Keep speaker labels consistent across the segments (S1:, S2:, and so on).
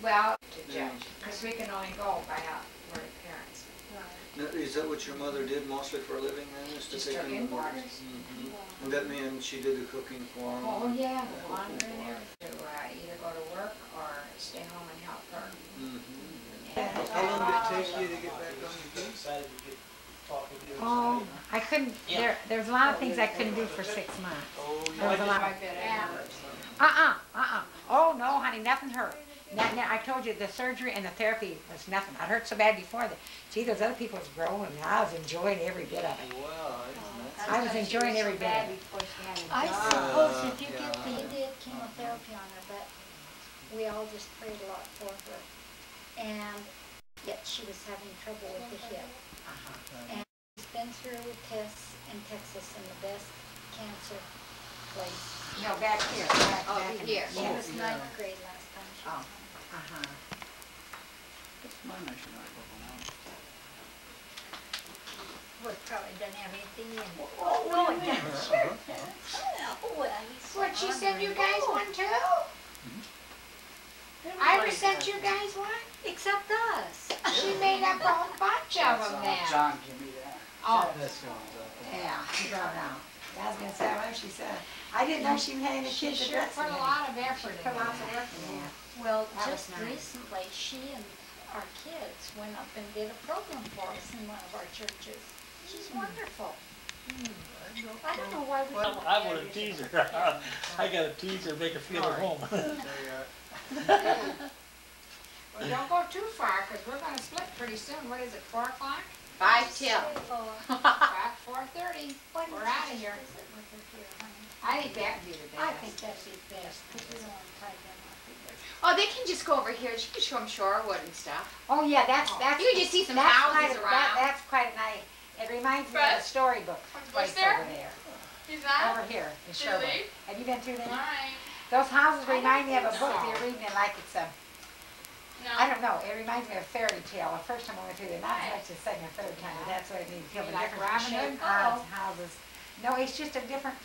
S1: Well, to judge, because we can only go by how we're parents.
S2: Now, is that what your mother did mostly for a living then? Is to
S1: Just
S2: take
S1: took
S2: in
S1: in orders.
S2: And that meant she did the cooking for them?
S1: Oh yeah, the laundry and everything. To either go to work or stay home and help her.
S2: How long did it take you to get back on your feet?
S3: Oh, I couldn't, there's a lot of things I couldn't do for 6 months.
S2: Oh,
S3: There was a lot. Oh no, honey, nothing hurt. I told you the surgery and the therapy was nothing. I hurt so bad before that. Gee, those other people was growing, and I was enjoying every bit of it.
S2: Wow,
S3: I was enjoying every bit of it.
S4: I suppose if you get you did chemotherapy on her, but we all just prayed a lot for her, and yet she was having trouble with the hip. And she's been through tests in Texas in the best cancer place.
S3: No, back here. Back
S1: here.
S4: She was 9th grade last time she was home. Well, it probably doesn't have anything in it. Oh, no, it doesn't.
S1: What, she sent you guys one too? Ira sent you guys one?
S4: Except us.
S1: She made up a whole bunch of them then.
S5: John, give me that.
S1: Oh,
S3: Yeah, she brought out. I was gonna say, well, she said, I didn't know she had any
S1: she
S3: kids.
S1: sure put a lot of effort in
S3: Put lots of
S1: that.
S3: effort in it.
S4: Well,
S3: That was
S4: just
S3: nice.
S4: recently, she and our kids went up and did a program for us in one of our churches. She's wonderful. I don't know why we don't.
S6: I want to tease her. I got to tease her, make her feel at home.
S1: Well, don't go too far, because we're gonna split pretty soon. What is it, 4 o'clock?
S4: 5 till.
S1: 4:30. We're out of here. I think that would be the
S4: I
S1: best.
S4: think that'd be best, because we don't want to tie them up either.
S7: Oh, they can just go over here. She can show them Shorewood and stuff.
S3: Oh, yeah, that's.
S7: You can just see some
S3: that's
S7: houses
S3: quite,
S7: around.
S3: That's quite nice. It reminds me of a storybook place over there.
S7: Is that?
S3: Over here in Sherwood.
S7: Really?
S3: Have you been through there?
S7: Alright.
S3: Those houses remind me of a
S1: think
S3: book
S1: so.
S3: you're reading it like it's a, I don't know, it reminds me of a fairy tale. The first time I went through there, not so much the second or third time, but that's what it means. Feel the
S1: You like
S3: different
S1: Robin
S3: shape
S1: Hood?
S3: houses. No, it's just a different,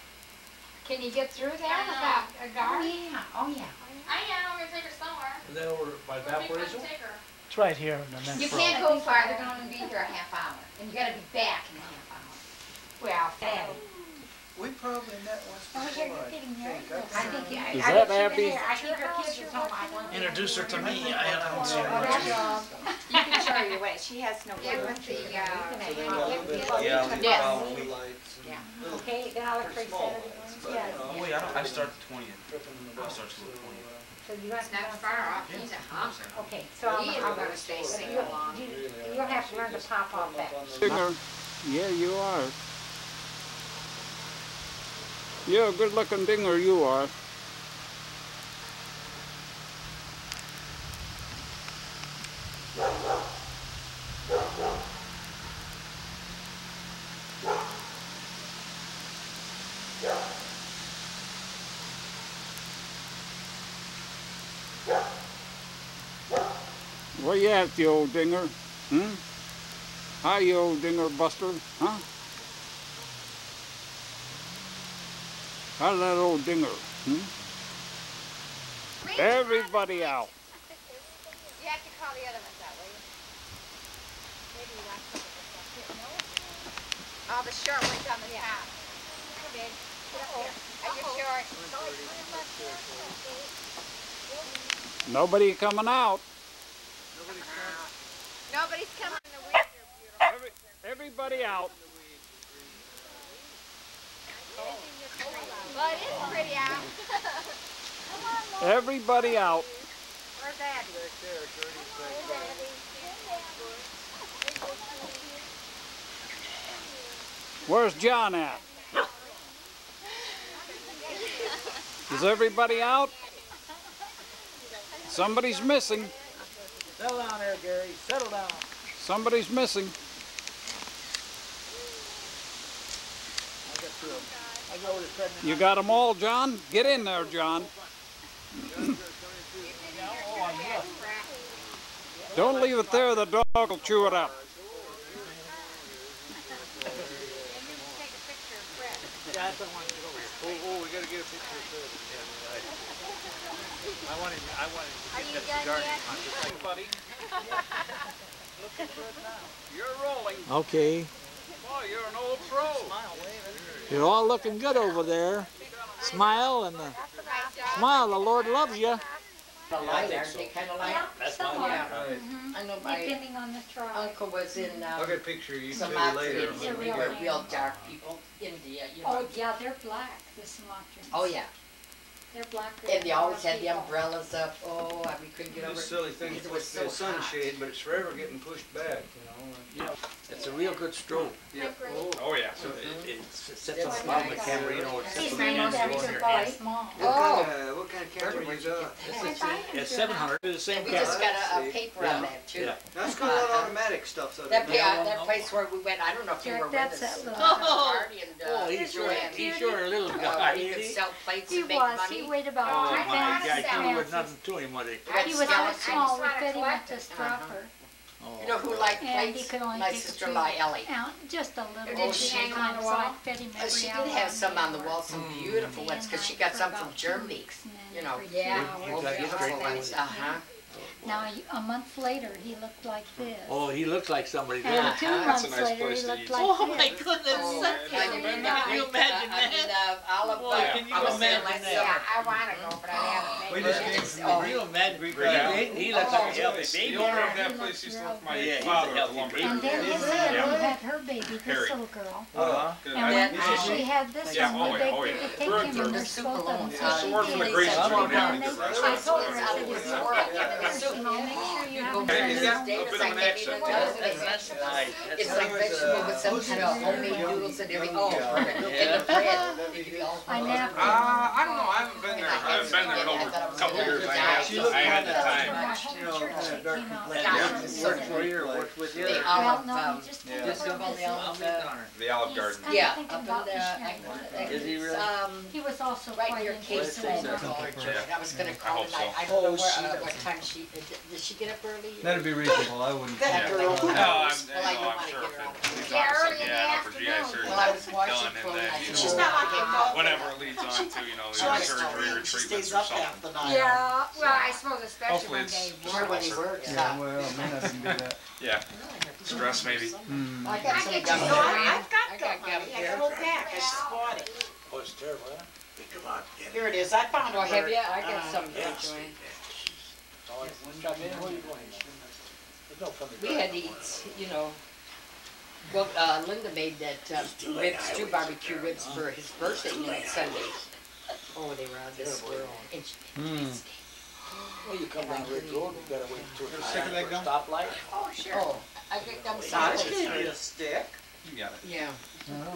S1: Can you get through there without a
S3: oh
S1: guard?
S3: yeah, oh yeah.
S7: I am. I'm going to take her somewhere.
S6: Is that over by
S7: Where do you want to
S6: Valparaiso?
S7: take her?
S6: It's right here in the next
S7: You
S6: row.
S7: can't go far. They're going to only be here a half hour. And you got to be back in a half hour.
S1: Well, Fatty.
S2: We probably met once
S4: Oh, yeah,
S2: before,
S4: you're getting married.
S3: I think, yeah.
S6: Is
S3: I
S6: that
S3: think she was
S6: Abby?
S3: here. I think her kids was home. I wonder-
S6: Introduce her to me. I don't see
S3: Oh,
S6: her.
S3: that's wrong.
S7: You can show her your way. She has no
S1: Get with the,
S2: So they got a little bit of
S3: Yeah,
S2: the
S7: Yes.
S2: power lights and
S7: Yeah.
S2: little
S3: Okay, then I'll look for
S2: small
S3: Saturday.
S2: ones, but,
S3: Yeah.
S2: you know,
S8: Wait, I start the 20th.
S2: tripping in the
S8: I'll
S2: back,
S8: start school at 20th.
S3: So you want
S1: It's not far off. He's a hump.
S3: Okay, so
S1: He isn't
S3: I'll
S1: gonna stay singing
S3: you'll,
S1: along.
S3: you'll have to learn to pop off that.
S9: Dinger. Yeah, you are. Yeah, good looking dinger you are. Where you at, you old dinger? Hmm? Hi, you old dinger buster, huh? How's that old dinger? Hmm? Everybody out.
S7: You have to call the other ones out, will you? Maybe you want to here. No? Oh, the short one's on the top. Come in. Get up here. Are you short?
S9: Nobody coming out.
S7: Nobody's coming in the weeds are beautiful.
S9: Everybody out.
S7: Well, it is pretty out.
S9: Everybody out.
S7: Where's Abby?
S9: Where's John at? Is everybody out? Somebody's missing.
S6: Settle down there, Gary. Settle down.
S9: Somebody's missing.
S6: I got 2 of them. I go over to Fred.
S9: You got them all, John? Get in there, John. Don't leave it there. The dog will chew it up.
S6: Yeah, that's the one. Get over here.
S2: Oh, we gotta get a picture of Fred.
S6: I wanted
S7: Are
S6: to
S7: you
S6: get that
S7: done
S6: cigar
S7: yet?
S6: contest. Hey, buddy. Looking good now. You're rolling.
S9: Okay.
S6: Boy, you're an old pro. Smile, wave.
S9: You're all looking good over there. Smile and smile. The Lord loves you.
S5: The light, aren't they kind of light?
S4: Yeah, somewhat,
S5: I know my
S4: depending on the tribe.
S5: uncle was in
S2: I'll get a picture of you two
S5: Sumatra,
S2: later.
S4: They're
S5: and we
S4: real
S5: were
S4: tan.
S5: real dark people. India, you know.
S4: Oh, yeah, they're black, the Sumatrans.
S5: Oh, yeah.
S4: They're black.
S5: And they always had the umbrellas up. Oh, we couldn't get over
S2: This
S5: it.
S2: silly thing is
S5: because it was
S2: supposed to be a
S5: so hot.
S2: sunshade, but it's forever getting pushed back, you know.
S9: It's a real good stroke.
S2: Yeah.
S8: Oh, yeah.
S9: So it sets
S5: That's
S9: a
S5: nice.
S9: smile on the camera, you know. It's
S4: He's
S9: just
S4: named
S9: a
S4: after by his mom.
S2: What kind of camera
S5: Where'd
S2: you
S5: you
S2: got?
S5: get that?
S9: It's 700. It's the same
S5: We
S9: camera.
S5: just got a
S2: See.
S5: paper on that, too.
S9: Yeah.
S2: That's got a lot of automatic stuff, so
S5: That place where we went, I don't know if you
S4: Jack,
S5: were with
S4: that's
S5: us.
S4: that little
S5: Marty and
S9: Oh, he's sure,
S5: Joanne.
S9: he's sure a little guy,
S5: He
S9: ain't
S5: could
S9: he?
S5: sell plates
S4: He
S5: and make
S4: was,
S5: money.
S4: he weighed
S9: Oh
S4: about
S9: my
S4: 2
S9: God,
S4: pounds.
S9: you would nothing to him, would he?
S4: He was so
S5: Skeleton.
S4: small, we
S7: wanna
S4: fed him
S7: collect
S4: with
S7: it.
S4: the stropper.
S5: You know who liked
S4: And he
S5: plates?
S4: could only
S5: My
S4: take a
S5: sister-in-law
S4: few
S5: Ellie.
S4: out, just a little.
S7: Did she hang on the
S4: So
S7: wall?
S4: I fed him every
S5: She
S4: hour
S5: did have
S4: of
S5: some on the
S4: hour.
S5: wall, some beautiful ones, because she got some from Germany. You know,
S4: Yeah.
S5: beautiful ones. Uh-huh.
S4: Now, a month later, he looked like this.
S9: Oh, he looks like somebody there.
S4: And 2
S8: That's a
S4: months
S8: nice
S4: later,
S8: place
S4: he
S8: to
S4: looked
S8: eat.
S4: like
S9: Oh
S4: this.
S9: my goodness,
S5: Oh,
S9: that's
S5: like,
S9: can
S5: great,
S9: you imagine
S5: I mean,
S9: that?
S5: Olive,
S9: Boy, can you
S5: I was there
S9: imagine
S5: last
S9: that?
S7: Yeah,
S5: summer.
S7: I wanna go, but I haven't
S2: We
S7: made
S2: just
S7: it.
S2: came
S5: It's-
S2: from
S5: oh,
S9: Can you imagine?
S8: Yeah.
S9: He looks like a healthy baby.
S8: The owner of
S4: He
S8: that
S4: looks
S8: place used to
S4: real
S8: work my
S9: good. Yeah, he's a
S8: father at the
S9: healthy
S8: lumber
S9: baby.
S4: And then his
S8: yard.
S4: dad,
S8: Yeah.
S4: who had her baby, this
S8: Harry.
S4: little girl.
S2: Uh-huh.
S8: Good.
S4: And when
S5: then-
S4: she had this
S8: Yeah,
S4: one,
S8: oh,
S4: we
S8: yeah,
S4: begged
S8: oh,
S4: her
S8: yeah.
S4: to take
S8: They're
S4: him,
S8: good.
S4: and there's both of them.
S5: Super
S4: So
S5: long.
S4: she
S8: Worked for the
S4: did.
S8: Grace
S5: It's
S8: Road
S5: a
S8: and
S4: And
S8: everything.
S4: I told her, I said,
S5: It was
S4: if you
S5: more
S4: want
S5: like
S4: to
S5: it.
S4: first, you know, make sure you have
S5: Go
S4: a
S5: back
S8: He's
S5: to
S8: got
S5: this day,
S8: a
S5: it's
S8: bit of
S5: like
S8: an
S5: maybe
S8: accent.
S5: the
S9: That's nice.
S5: It's
S9: That's
S5: like vegetable with some kind of homemade noodles and everything. Oh, and the bread.
S4: I napped her.
S8: I don't know. I haven't been there. I haven't been there in over a couple years. I had the time.
S4: My whole church that came out.
S9: Worked for you or worked with you?
S5: The
S4: Well,
S5: olive,
S4: no, he just
S5: yeah.
S4: did
S5: Just
S4: for
S5: up on the
S4: business.
S5: olive,
S8: The Olive
S4: He's
S8: Garden.
S4: kinda
S5: yeah,
S4: thinking
S5: up in
S4: about
S5: the,
S4: missionary.
S9: Is he really?
S4: He was also
S5: right
S4: quite
S5: near Cave
S4: interested
S5: City.
S4: in
S8: Yeah.
S5: I was gonna
S8: I
S5: call
S8: hope
S5: tonight.
S8: so.
S5: I don't know
S2: Oh,
S5: what time she, did she get up early?
S2: That'd be reasonable, I wouldn't.
S5: That
S8: Yeah.
S5: girl.
S8: No,
S5: Well, I
S8: I'm
S5: don't wanna
S8: sure
S5: get
S8: if
S5: her out.
S8: it leads
S7: Yeah,
S8: on to
S7: early
S8: some,
S7: in the
S8: yeah, upper GI
S7: afternoon.
S8: surgery.
S5: Well, I was washing
S8: Done, and
S5: clothes.
S8: then,
S5: I
S8: you
S5: said,
S8: know,
S5: she's not like involved.
S8: whatever it leads on to, you know, either surgery or treatments or something.
S7: Yeah, well, I suppose especially
S8: Hopefully
S7: when they
S8: it's
S5: Or when he
S8: closer.
S5: works.
S2: Yeah, well, man, I didn't do that.
S8: Yeah, stress maybe.
S5: I got some
S7: get
S5: gum.
S7: you
S5: I've
S7: some.
S5: got gum.
S10: I got a whole pack, I just bought it.
S9: Oh, it's terrible, huh? Come on, get it.
S10: Here it is, I found it.
S5: Oh, have you? I
S10: for,
S5: got some for
S9: yes.
S5: Joanne.
S9: Oh, come in, where are you going? There's no fun to
S5: We had to eat, you know, well, Linda made that ribs, stew barbecue ribs for his birthday on Sunday. Oh, they were out this world. And she-
S9: Well, you come down Ridge Road, you gotta wait until it's
S2: Sick of that gum?
S9: stoplight.
S7: Oh, sure.
S5: Oh, I got gum
S10: I
S5: sandwich.
S10: just gave you a stick.
S8: You got it.
S5: Yeah.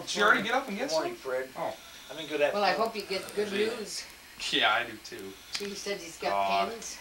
S8: Did you already get up and get
S9: Good morning,
S8: some?
S9: Fred.
S8: Oh.
S9: I'm in good appetite.
S5: Well, I hope you get good news.
S8: Yeah, I do too.
S5: He said he's got
S8: Oh.
S5: pins.